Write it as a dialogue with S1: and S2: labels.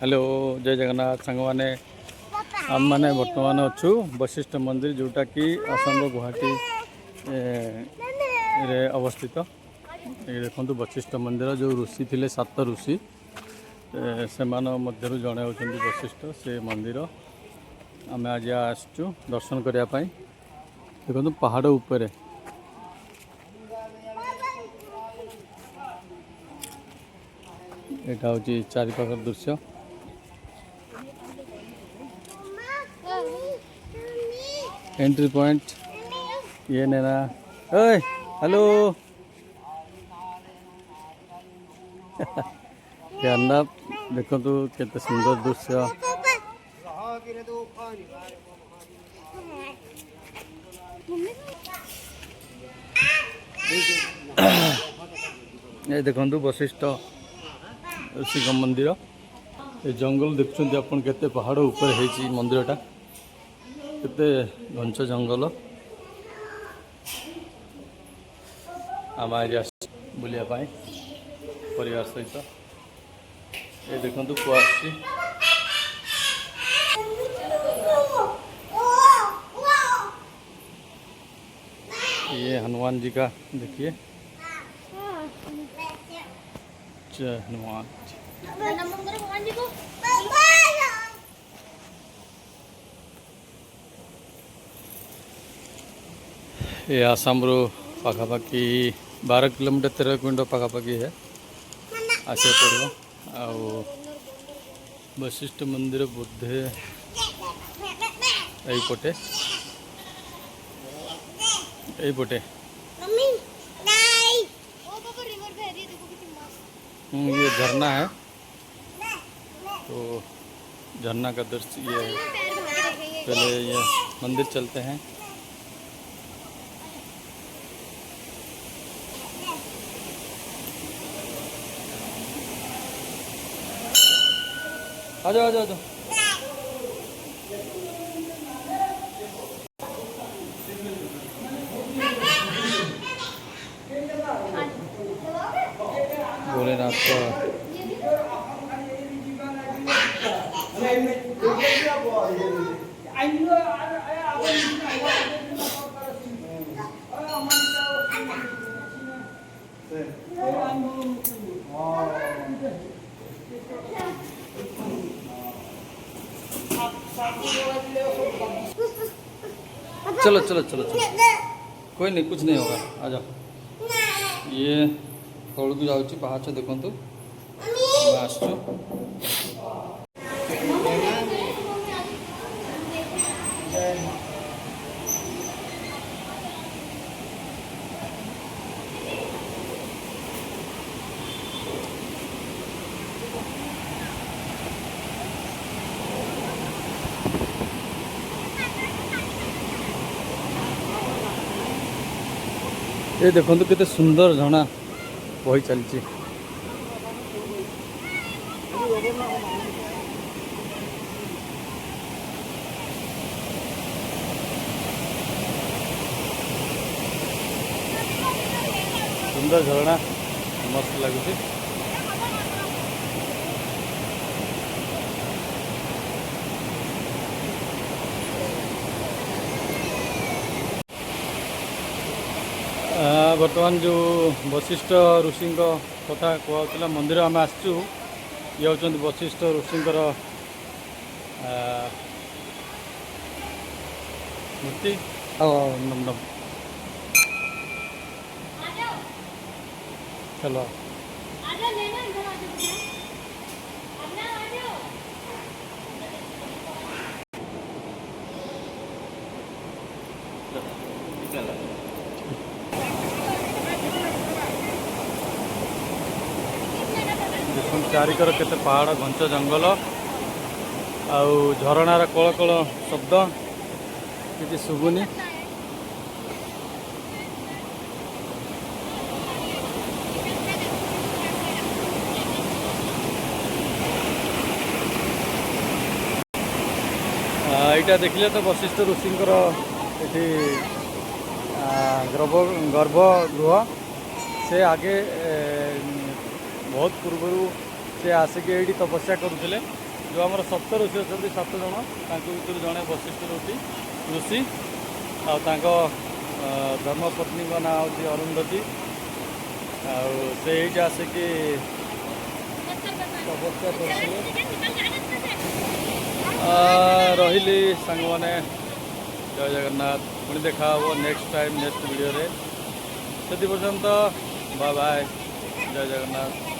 S1: Hello जय जगन्नाथ सांग मैंने आम मैंने बर्तमान अच्छु वशिष्ठ मंदिर जोटा कि असम गुवाहाटी रे अवस्थित। ये देखो वशिष्ठ मंदिर जो ऋषि थे 7 ऋषि से मध्य जड़े होती वशिष्ठ से मंदिर आम आज आसचु दर्शन करने। देखो पहाड़ उपरे यहाँ हूँ चारिपाखर दृश्य। एंट्री पॉइंट ये ना हेलो देखो केते सुंदर दृश्य। ये देखो वशिष्ठ ऋषि मंदिर ये जंगल देखुं आप केते पहाड़ ऊपर है मंदिरटा केते घंच जंगल आम आज बुलिया परिवार सहित। ये देखो कुआ ये हनुमान जी का देखिए जय हनुमान। ये आसाम रो पाखापाखि 12 किलोमीटर 13 किलोमीटर पाखापाखि है आसे पड़ो। आ वशिष्ठ मंदिर बोधे यहीपटे ये झरना है तो झरना का दृश्य ये है। पहले ये मंदिर चलते हैं। आ जाओ आ जाओ आ जाओ। भोलेनाथ का चलो चलो चलो चलो कोई नहीं कुछ नहीं होगा आ जाओ। ये तौड़ को जाऊँगी पहाच देखु आसचु। ये देखो केते सुंदर झरना बही चलती। सुंदर झरना मस्त लगुच। बर्तमान जो वशिष्ठ ऋषि कथा कहला मंदिर आम आसचु ये होचंदी वशिष्ठ ऋषिंकर मूर्ति। चलो चारिकर केते पहाड़ घंच जंगल आउ झरणार कल कल शब्द किसी शुभुनी। यहाँ देखिले तो वशिष्ठ ऋषिंकर ये गर्भगृह से आगे बहुत पूर्व से आसिक ये तपस्या करुले जो आम सप्त ऋषि अच्छा 7 जन भर जड़े वशिष्ठ ऋषि धर्मपत्नी ना हूँ अरुंधति आसे आसिकी तपस्या रही सांग मैंने जय जगन्नाथ पुणी देखा नेक्स्ट टाइम नेक्स्ट वीडियो से पर्यंत बाय बाय जय जगन्नाथ।